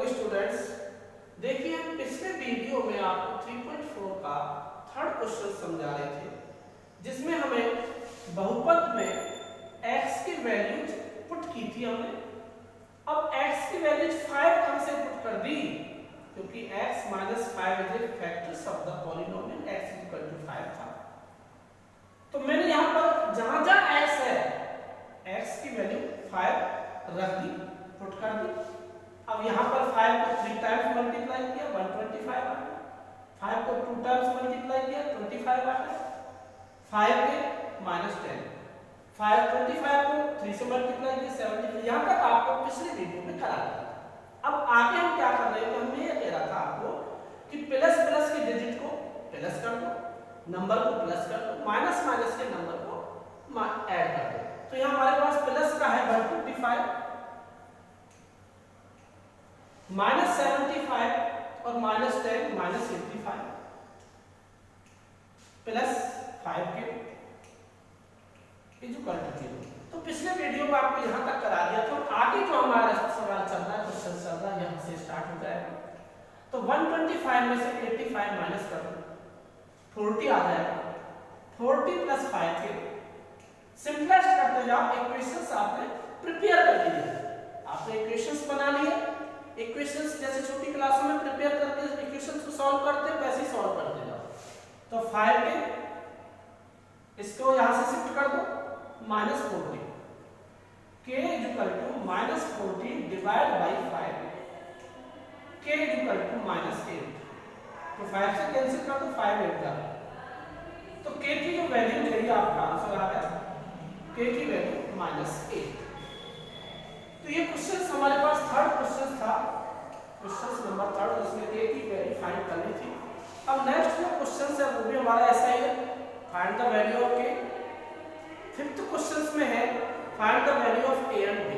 Students, देखिए पिछले video में आपको 3.4 का थर्ड क्वेश्चन समझा रहे थे, जिसमें हमें बहुपद में x की वैल्यूज पुट की थी हमने। अब x की वैल्यूज 5 कम से पुट कर दी, क्योंकि x minus 5 is a factors of the polynomial x equal to 5 था। तो मैंने यहाँ पर जहां जहां x है, x की वैल्यू 5 रख दी, पुट कर दी। अब यहाँ पर 5 को 3 टाइम्स मल्टीप्लाई किया 125 आ गया, 5 को 2 टाइम्स मल्टीप्लाई किया 25 आ गया, 5 के -10, 525 को 3 से मल्टीप्लाई किया 70। यहाँ तक आपको पिछले वीडियो में करा दिया। अब आगे हम क्या कर रहे हैं, तो हमने ये कह रहा था आपको कि प्लस प्लस के डिजिट को प्लस कर दो, नंबर को प्लस कर दो, माइनस माइनस के नंबर को ऐड कर दो। तो यहाँ हमारे पास प्लस का है 125, -75 और -10 -85 प्लस 5 के इक्वल टू 0। तो पिछले वीडियो में आपको यहाँ तक करा दिया था। आगे जो हमारा सवाल चल रहा है, क्वेश्चन चल रहा है, यहाँ से स्टार्ट हो जाएगा। तो 125 में से 85 माइनस कर दो, 40 आ जाएगा। 40 प्लस 5 के सिंपलेस्ट करते जाओ, इक्वेशंस आपने प्रिपेयर कर लिए। आपने इक्वेशंस बना लिए। इक्वेशंस जैसे छोटी क्लासों में प्रिपेयर करके इक्वेशंस को सॉल्व करते हैं, वैसे ही सॉल्व करते जाओ। तो 5 के इसको यहां से शिफ्ट कर दो, -40 k equal to -40 divide by 5, k equal to -8। तो 5 से कैंसिल कर दो, 5 8 का। तो k की जो वैल्यू चाहिए आपका आंसर आ गया, k की वैल्यू -8। तो ये क्वेश्चन हमारे पास थर्ड क्वेश्चन था, क्वेश्चन नंबर 3, जिसमें a की वैल्यू फाइंड करनी थी। अब नेक्स्ट जो क्वेश्चन है वो भी हमारा ऐसा ही है, find the value of a। Fifth question में है find the value of a and b।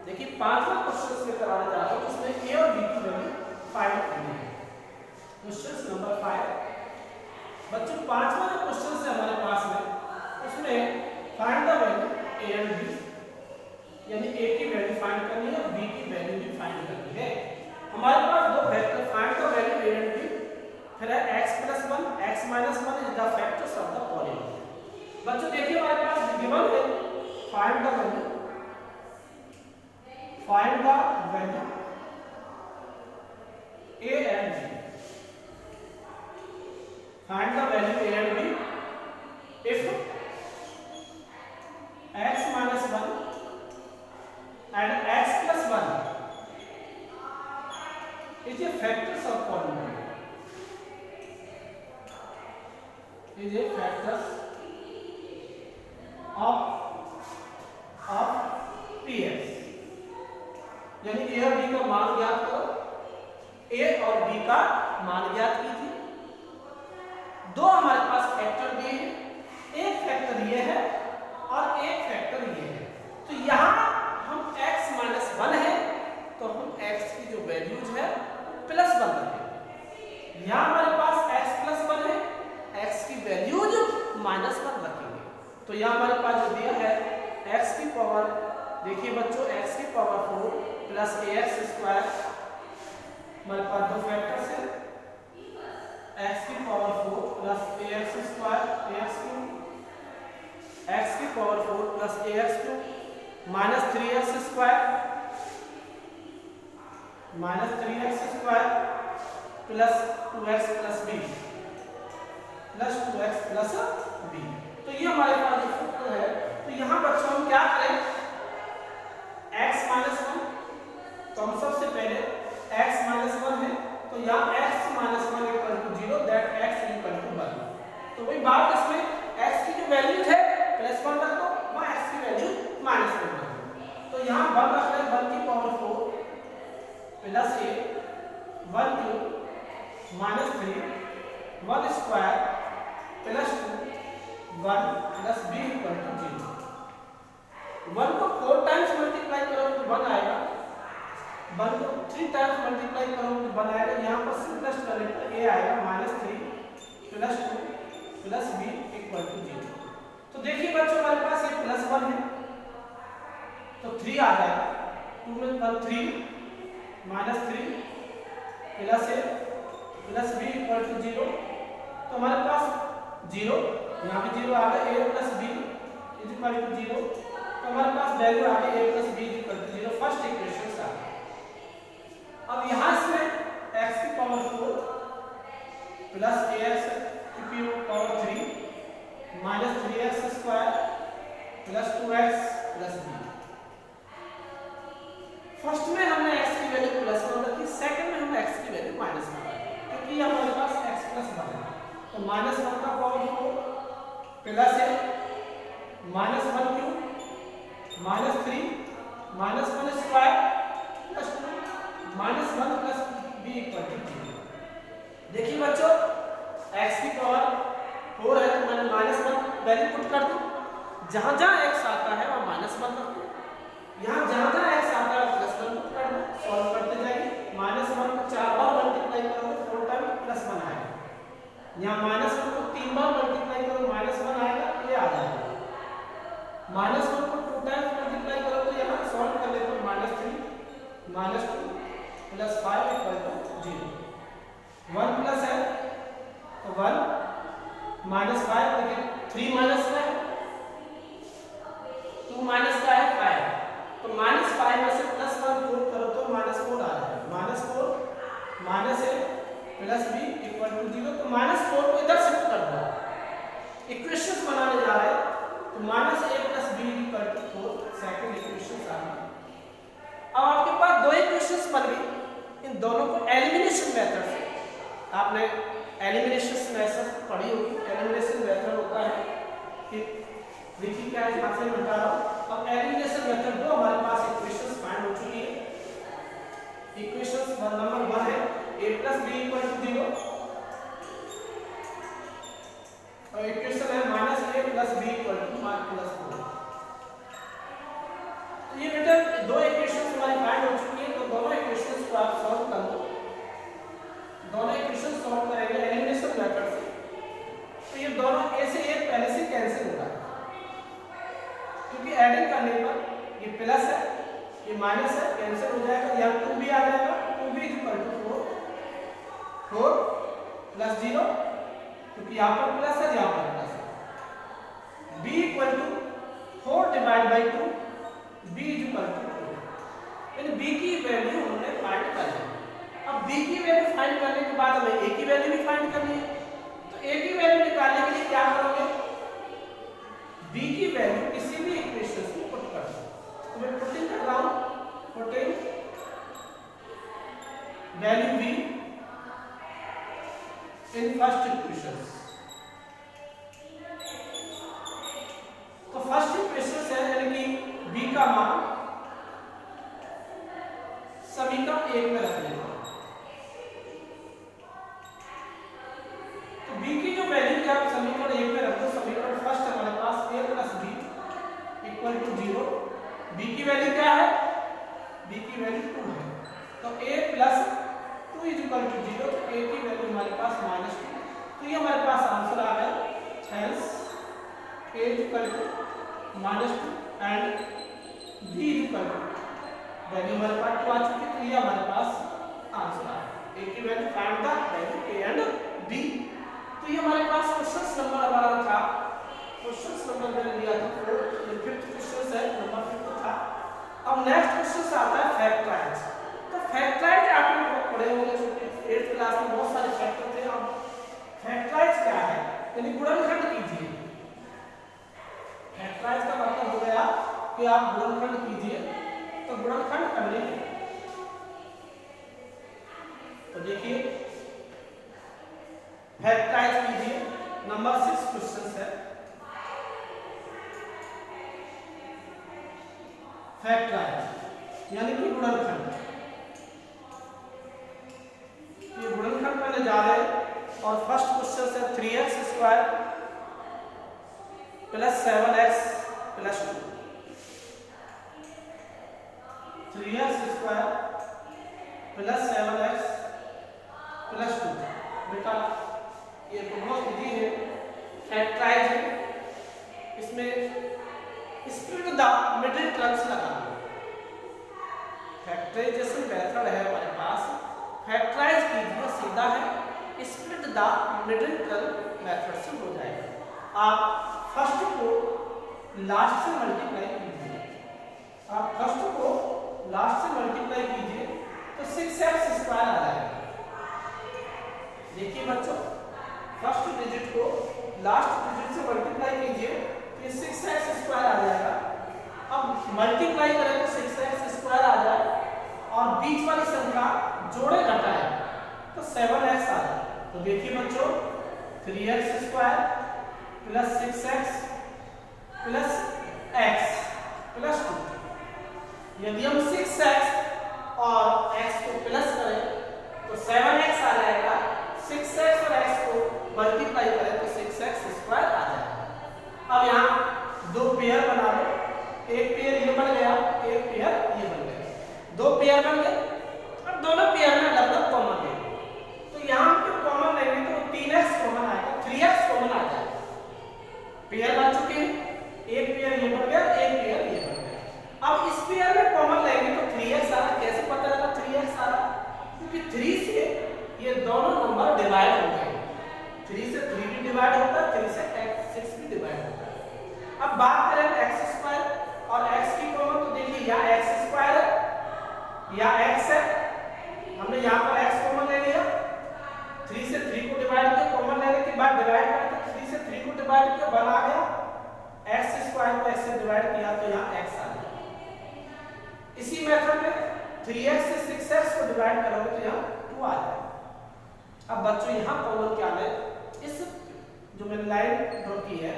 देखिए पांचवा क्वेश्चन में कराने जा रहा हूं, जिसमें a और b की वैल्यू फाइंड करनी है। क्वेश्चन नंबर 5 बच्चों, पांचवा जो क्वेश्चन है हमारे पास में, उसमें find the value a and b, यानी a की वैल्यू फाइंड करनी है और b की वैल्यू भी फाइंड करनी है। हमारे पास दो factor find the value a and b, फिर है x + 1 x - 1 is the factors of the polynomial. बच्चों देखिए हमारे पास गिवन है find the value a and b। Find the value a and b if x - 1 and x + 1 is a factors of polynomial, is a factors of px। यानी a और b का मान ज्ञात करो। a और b का मान ज्ञात कीजिए। दो हमारे पास फैक्टर दिए हैं, एक फैक्टर ये है और एक फैक्टर ये है। तो यहां हम x - 1 है, तो हम x की जो वैल्यूज है +1 रखेंगे। यहां हमारे पास x + 1 है, x की वैल्यूज -1 रखेंगे। तो यहां हमारे पास जो दिया है x की पावर, देखिए बच्चों x की पावर 4 प्लस ax², हमारे पास दो फैक्टर्स है, x की पावर 4 प्लस ax², x की power 4 plus ax³ -3x² plus 2x plus b plus 2x plus b। तो ये हमारे पास जो फैक्टर है। तो यहाँ बच्चों हम क्या करें, x - 1, तो हम सबसे पहले x - 1 है, तो यहाँ x - 1 = 0, दैट x = 1। तो वही बात, इसमें x की जो वैल्यू है +1 रख दो, वहाँ x की वैल्यू -1 रख दो। तो यहाँ 1 रख लें, 1 की power 4 plus a 1 3 -3 1² plus 2 1 plus b = 0। 1 को 4 टाइम्स मल्टीप्लाई करो तो 1 आएगा, 1 को 3 टाइम्स मल्टीप्लाई करो तो 1 आएगा। यहाँ पर सिंपलेस्ट करें तो a आएगा -3 प्लस 2 प्लस b = 0। तो देखिए बच्चों हमारे पास ये +1 है, तो 3 आ जाएगा, 2 में 1 3 -3 plus a plus b equal to 0। तो हमारे पास 0, यहाँ पे 0 आ गया, a plus B is equal to 0। तो हमारे पास वैल्यू आ गई a plus B is equal to 0। First equation आ गई। अब यहाँ से x की पावर 4 प्लस ax की power 3 minus 3x square plus 2x plus b। First में हमने x की वैल्यू प्लस 1 रखी, सेकंड में हमने x की वैल्यू माइनस 1 रखी, क्योंकि हमारे पास x प्लस 1 है। तो माइनस 1 का पावर 4 प्लस है minus 1 cube minus 3 minus 1 square plus 2 minus 1 plus b equal to 0। देखिए बच्चों, x की पावर 4 है तो मैंने माइनस 1 वैल्यू पुट कर दूं, जहां जहां x आता है वहां माइनस 1 रख दूं, यहाँ जहां जहां x आता है प्लस 1 पुट कर दूं, सॉल्व करते जाइए। माइनस 1 को 4 बार मल्टीप्लाई करोगे 4 टाइम प्लस 1 आएगा, यहाँ माइनस 1 को 3 बार मल्टीप्लाई करो माइनस 1 आएगा, ये आ जाएगा। माइनस 1 को 2 टाइम्स मल्टीप्लाई करो तो यहाँ सॉल्व कर लेते हो -3 -2 प्लस 5 इक्वल टू 0। 1 प्लस है तो 1 माइनस 5 देखिए 3 माइनस का है 2 माइनस का है 5, तो -5 में से प्लस 1 जोड़ करो तो -4 आ जाएगा। -4 minus a plus b equal to 0। तो -4 को इधर शिफ्ट कर दो, इक्वेशंस बनाने जा रहे हैं तो -a plus b equal to 4 second equation आ गई। अब आपके पास दो इक्वेशंस बन गई, इन दोनों को एलिमिनेशन मेथड से, आपने एलिमिनेशन मेथड पढ़ी होगी। एलिमिनेशन मेथड होता है कि देखिए क्या है, यहाँ से मैं बता रहा हूँ। अब एलिमिनेशन मेथड दो हमारे पास इक्वेशंस फाइंड हो चुकी है। इक्वेशंस नंबर 1 है a plus b equal to 0 और इक्वेशन है -a plus b equal to plus 4। तो ये बेटा दो इक्वेशंस हमारी फाइंड हो चुकी है, तो दोनों इक्वेशंस को आप सॉल्व कर दो। दोनों इक्वेशन सॉल्व करेंगे एलिमिनेशन मेथड से, तो ये दोनों a से a पहले से कैंसिल हो रहा है, क्योंकि एडिंग करने पर ये प्लस है ये माइनस है, कैंसिल हो जाएगा, यहाँ 2b आ जाएगा। 2b इक्वल टू 4 प्लस 0, क्योंकि यहाँ पर प्लस है यहाँ पर प्लस है। b equal to 4 divide by 2, b equal to 4, यानी b की वैल्यू हमने फाइंड कर ली। अब b की वैल्यू फाइंड करने के बाद हमें a की वैल्यू भी फाइंड करनी है, तो a की वैल्यू निकालने के लिए क्या करोगे, b की वैल्यू किसी भी इक्वेशन में पुट कर दो। तो मैं पुटिंग कर रहा हूं, putting value b in first equation. तो फर्स्ट इक्वेशन है यानी कि b का मान समीकरण 1 में रख लेंगे। तो b की जो वैल्यू है आप समीकरण 1 में रख दो। समीकरण फर्स्ट हमारे पास a plus b equal to 0। b की वैल्यू क्या है, b की वैल्यू 2 है, तो a plus 2 is equal to 0। तो a की वैल्यू हमारे पास -2, तो ये हमारे पास आंसर आ गया। Hence a is equal to -2 and b is equal to value हमारे पास 2 आ चुकी है, तो ये हमारे पास आंसर आ गया। a की value find the value a and b। तो ये हमारे पास क्वेश्चन नंबर हमारा था, क्वेश्चन नंबर मैंने लिया था 4, ये 5th क्वेश्चन है, नंबर 5 था। अब नेक्स्ट क्वेश्चन आता है फैक्टराइज। तो फैक्टराइज आप लोग पढ़े होंगे 8th क्लास में, बहुत सारे फैक्टर थे। अब फैक्टराइज क्या है, यानी गुणनखंड कीजिए। फैक्टराइज का मतलब हो गया कि आप गुणनखंड कीजिए। तो गुणनखंड करने तो देखिए फैक्टराइज कीजिए। नंबर 6 क्वेश्चन है फैक्टराइज यानी कि गुणनखंड। ये गुणनखंड करने जा रहे हैं और फर्स्ट क्वेश्चन है 3x square plus 7x plus 2। 3x square plus 7x plus 2। बेटा ये बहुत इजी है, फैक्टराइज है। इसमें स्प्लिट द मिडिल टर्म्स लगा दो। फैक्टराइजेशन मेथड है हमारे पास, फैक्टराइज कीजिए सीधा है, split the middle term method से हो जाएगा। आप फर्स्ट को लास्ट से मल्टीप्लाई कीजिए, आप फर्स्ट को लास्ट से मल्टीप्लाई कीजिए तो 6x² आ जाएगा। देखिए बच्चों, फर्स्ट डिजिट को लास्ट डिजिट से मल्टीप्लाई कीजिए तो ये 6x² आ जाएगा। अब मल्टीप्लाई करें तो 6x² आ जाए और बीच वाली संख्या जोड़े घटाए तो 7x आ जाए। तो देखिए बच्चों, 3x² plus 6x plus x plus 2। यदि हम 6x और x को प्लस करें तो 7x आ जाएगा। 6x और x को मल्टीप्लाई करें तो 6x² आ जाएगा। अब यहाँ दो पेयर बना लो, एक पेयर ये बन गया, एक पेयर ये बन गया, दो पेयर बन गए। अब दोनों पेयर में अलग अलग कॉमन है तो यहाँ पे कॉमन लेंगे तो 3x कॉमन आएगा, 3x कॉमन आ जाएगा। पेयर बन चुके हैं, एक पेयर ये बन गया, एक पेयर ये बन गया। अब इस पेयर में कॉमन लेंगे तो 3x आ रहा। कैसे पता लगा 3x आ रहा? क्योंकि 3 से ये दोनों नंबर डिवाइड हो गए। 3 से 3 भी डिवाइड होता है, 3 से 6 भी डिवाइड होता है। अब बात करें x² और x की कॉमन, तो देखिए यहाँ x² है या x है, हमने यहाँ पर x कॉमन ले लिया। 3 से 3 को डिवाइड किया, कॉमन लेने के बाद डिवाइड करते 3 से 3 को डिवाइड किया, 1 आ गया। x² को x से डिवाइड किया तो यहाँ x आ गया। इसी मेथड में 3x से 6x को डिवाइड करोगे तो यहाँ 2 आ जाएगा। अब बच्चों यहाँ कॉमन क्या है? इस जो मैंने लाइन ड्रॉ की है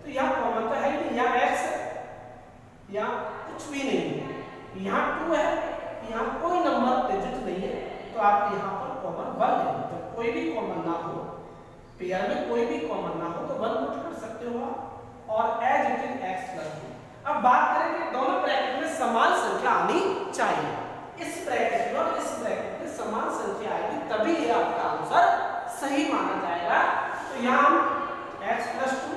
तो यहाँ कॉमन तो है ही नहीं, यहाँ x है, यहाँ कुछ भी नहीं है, यहाँ 2 है, यहाँ कोई नंबर डिजिट नहीं है, तो आप यहाँ पर कॉमन 1 ले लो। तो कोई भी कॉमन ना हो, पेयर में कोई भी कॉमन ना हो तो 1 पुट कर सकते हो आप और एज इट इज x+2। अब बात करें कि दोनों ब्रैकेट में समान संख्या आनी चाहिए। इस ब्रैकेट में और इस ब्रैकेट में समान संख्या आएगी तभी ये आपका आंसर सही माना जाएगा। तो यहाँ हम x+2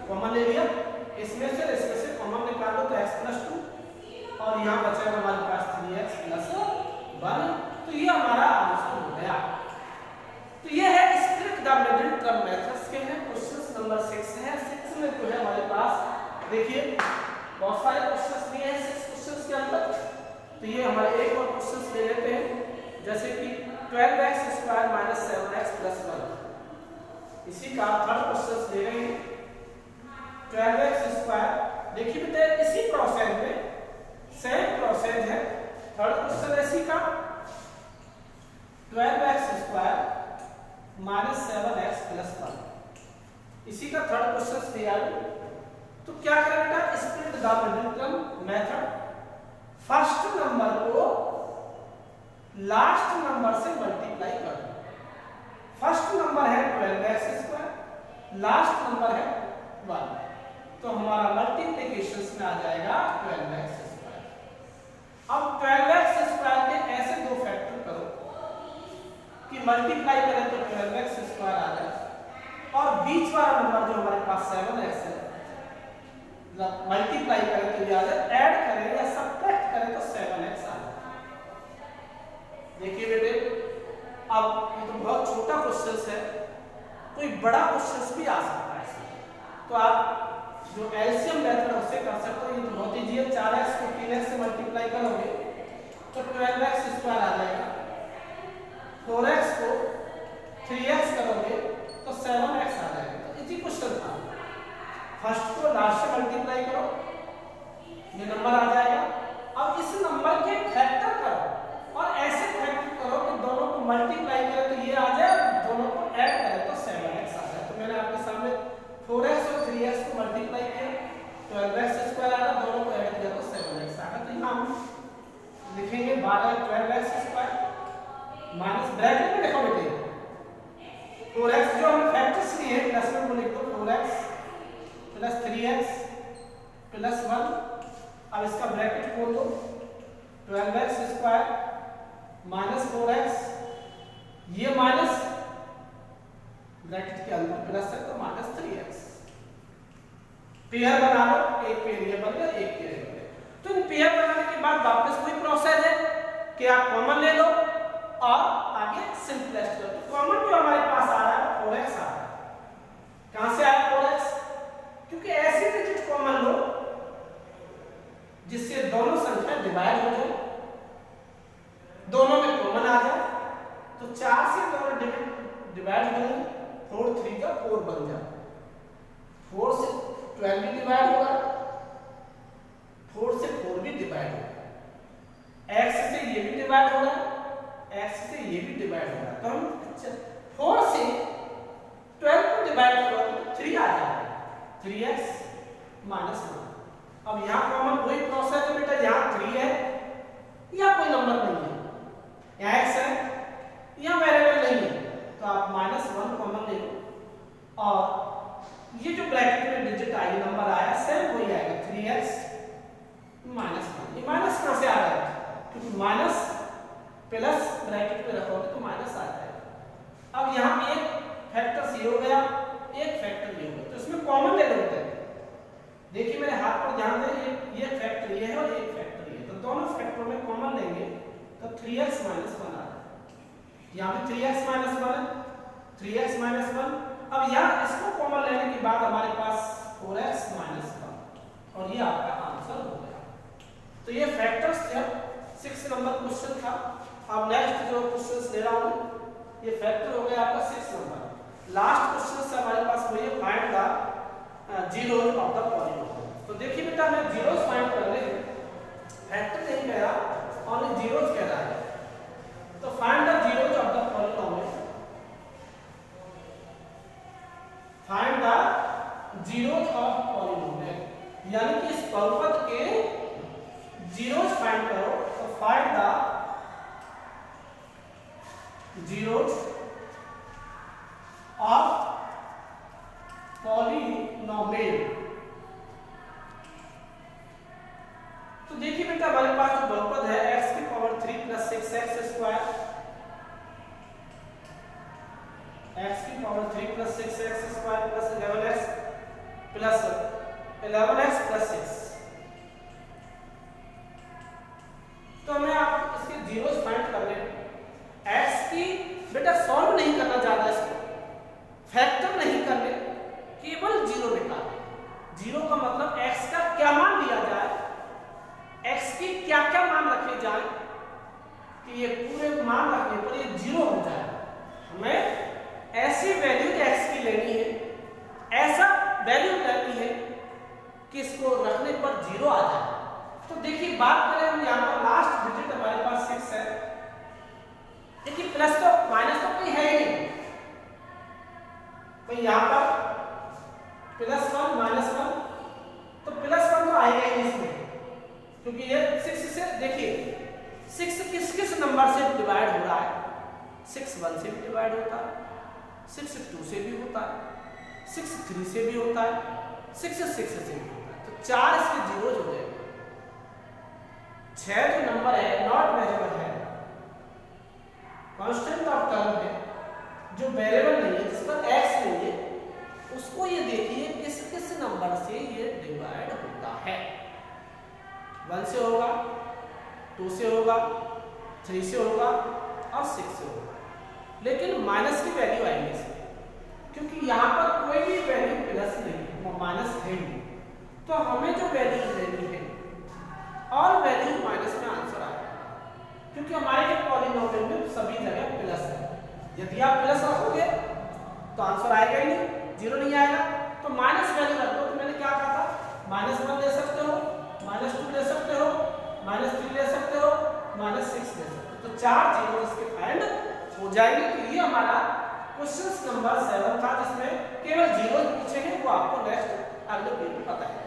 कॉमन ले लिया, इसमें से कॉमन निकाल लो तो x+2 और यहाँ बचेगा हमारे पास 3x+1। तो ये हमारा आंसर हो गया। तो ये है split the middle term methods के हैं। क्वेश्चन नंबर 6 है। 6 में जो है हमारे पास देखिए बहुत सारे क्वेश्चंस दिए हैं 6 क्वेश्चंस के अंदर। तो ये हमारे एक और क्वेश्चंस ले लेते हैं, जैसे कि 12x² - 7x+1। इसी का थर्ड क्वेश्चन ले रहे हैं 12x²। देखिए बेटा इसी प्रोसेस में सेम प्रोसेस है। थर्ड क्वेश्चन इसी का 12x² - 7x+1। इसी का थर्ड क्वेश्चन दिया है। तो क्या करें बेटा, split the middle term method. First number को लास्ट नंबर से मल्टीप्लाई कर दो। फर्स्ट नंबर है 12x², लास्ट नंबर है 1, तो हमारा मल्टीप्लिकेशन में आ जाएगा 12x²। अब 12x² के ऐसे दो फैक्टर करो कि मल्टीप्लाई करें तो 12x² आ जाए और बीच वाला नंबर जो हमारे पास 7x है मल्टीप्लाई करें तो ये आ जाए, ऐड करें या सब्ट्रैक्ट करें तो 7x आ जाए। देखिए बेटे, अब ये तो बहुत छोटा क्वेश्चन है, कोई बड़ा क्वेश्चन भी आ सकता है। तो आप जो एलसीएम मेथड उससे कर सकते हो। ये तो बहुत इजी है। 4x को 3x से मल्टीप्लाई करोगे तो 12x² आ जाएगा। 4x को 3x करोगे तो 7x आ जाएगा। तो इजी क्वेश्चन था। फर्स्ट को लास्ट से मल्टीप्लाई करो, ये नंबर आ जाएगा। अब इस नंबर के फैक्टर करो और ऐसे फैक्टर करो कि दोनों को मल्टीप्लाई करें तो ये आ जाए, दोनों को ऐड करें तो 7x आ जाए। तो मैंने आपके सामने 4x और 3x को मल्टीप्लाई किया, 12x² आ रहा, दोनों को ऐड किया तो 7x आ गया। तो यहाँ हम लिखेंगे 12 माइनस ब्रैकेट में लिखो बेटे 4x, जो हम फैक्टर्स लिए हैं प्लस में वो लिख दो 4x प्लस 3x प्लस 1। अब इसका ब्रैकेट खोल दो 12x² माइनस 4x, ये माइनस ब्रैकेट के अंदर प्लस है तो माइनस 3x। पेयर बना लो, एक पेयर ये बन गया, एक पेयर बन गया। तो इन पेयर बनाने के बाद वापस वही प्रोसेस है कि आप कॉमन ले लो और आगे सिंपलेस्ट करो। तो कॉमन जो हमारे पास आ रहा है 4x आ रहा है। कहां से आया 4x? क्योंकि ऐसी डिजिट कॉमन लो जिससे दोनों संख्या डिवाइड हो जाए, दोनों में कॉमन आ जाए। तो 4 से दोनों डिवाइड हो जाए, 4 3 का 4 बन जाए, 4 से 12 भी डिवाइड होगा, 4 से 4 भी डिवाइड होगा, x से ये भी डिवाइड होगा, x से ये भी डिवाइड होगा। तो हम 4 से 12 को डिवाइड करोगे तो 3 आ जाएगा, 3x माइनस 1। अब यहाँ कॉमन वही प्रोसेस है बेटा, यहाँ 3 है या कोई नंबर नहीं है, यहाँ x है या वेरिएबल नहीं है, तो आप -1 कॉमन ले लो और ये जो ब्रैकेट में डिजिट आई नंबर आया सेम वही आएगा, 3x -1। ये माइनस कहां से आ रहा है? क्योंकि माइनस प्लस ब्रैकेट में रखोगे तो माइनस आ जाएगा। अब यहाँ एक फैक्टर ये हो गया, एक फैक्टर ये हो गया, तो इसमें कॉमन ले लो। देखिए मेरे हाथ पर ध्यान दें, ये फैक्टर ये है और एक फैक्टर ये, तो दोनों फैक्टरों में कॉमन लेंगे तो 3x - 1 आ रहा है। यहाँ भी 3x - 1 है, 3x - 1। अब यहाँ इसको कॉमन लेने के बाद हमारे पास 4x - 1 और ये आपका आंसर हो गया। तो ये फैक्टर्स थे, 6 नंबर क्वेश्चन था। अब नेक्स्ट जो क्वेश्चंस ले रहा हूँ ये फैक्टर हो गया आपका 6 नंबर। लास्ट क्वेश्चन से हमारे पास वही find the zeros of the polynomial. तो देखिए बेटा मैं जीरोज फाइंड करने फैक्टर नहीं कह रहा, ओनली जीरोज कह रहा है। तो find the zeros of the polynomial, find the zeros of polynomial, यानी कि इस बहुपद के जीरोज फाइंड करो। तो find the zeros of polynomial. तो देखिए बेटा हमारे पास जो बहुपद है x की पावर 3 + 6x स्क्वायर, x की पावर 3 + 6x स्क्वायर + 11x + 6। तो हमें आप इसके जीरोस फाइंड करने, x की बेटा सॉल्व नहीं करना ज्यादा, इसको फैक्टर नहीं करने, केवल जीरो निकालना। जीरो का मतलब x का क्या मान लिया जाए, x की क्या क्या मान रखे जाए कि ये पूरे मान रखने पर ये जीरो हो जाए। हमें ऐसी वैल्यू x की लेनी है, ऐसा वैल्यू लेनी है कि इसको रखने पर जीरो आ जाए। तो देखिए बात करें हम, यहाँ पर लास्ट डिजिट हमारे पास 6 है। देखिए प्लस तो माइनस तो कोई है ही नहीं, तो यहाँ पर +1 -1, तो +1 तो आएगा ही इसमें, क्योंकि ये 6 से देखिए 6 किस नंबर से डिवाइड हो रहा है, 6 1 से भी डिवाइड होता है, 6 2 से भी होता है, 6 3 से भी होता है, 6 6 से भी होता है। तो 4 इसके जीरोज हो गए। 6 जो नंबर है नॉट वेरिएबल है, कांस्टेंट ऑफ टर्म है, जो वेरिएबल नहीं है, जिस पर x नहीं है, उसको ये देखिए किस किस नंबर से ये डिवाइड होता है। 1 से होगा, 2 से होगा, 3 से होगा और 6 से होगा। लेकिन माइनस की वैल्यू आएगी इसमें, क्योंकि यहाँ पर कोई भी वैल्यू प्लस नहीं है, माइनस है ही। तो हमें जो वैल्यू लेनी है ऑल वैल्यू माइनस में आंसर आएगा, क्योंकि हमारे जो पॉलीनोमियल में सभी जगह प्लस है। यदि आप प्लस रखोगे तो आंसर आएगा ही नहीं, जीरो नहीं आएगा। तो माइनस वैल्यू रख दो। तो मैंने क्या कहा था, -1 ले सकते हो, -2 ले सकते हो, -3 ले सकते हो, -6 ले सकते हो। तो 4 जीरो इसके फाइंड हो जाएंगे। तो ये हमारा क्वेश्चन नंबर 7 था, जिसमें केवल जीरो पूछे हैं, वो आपको नेक्स्ट अगले वीडियो में बताएंगे।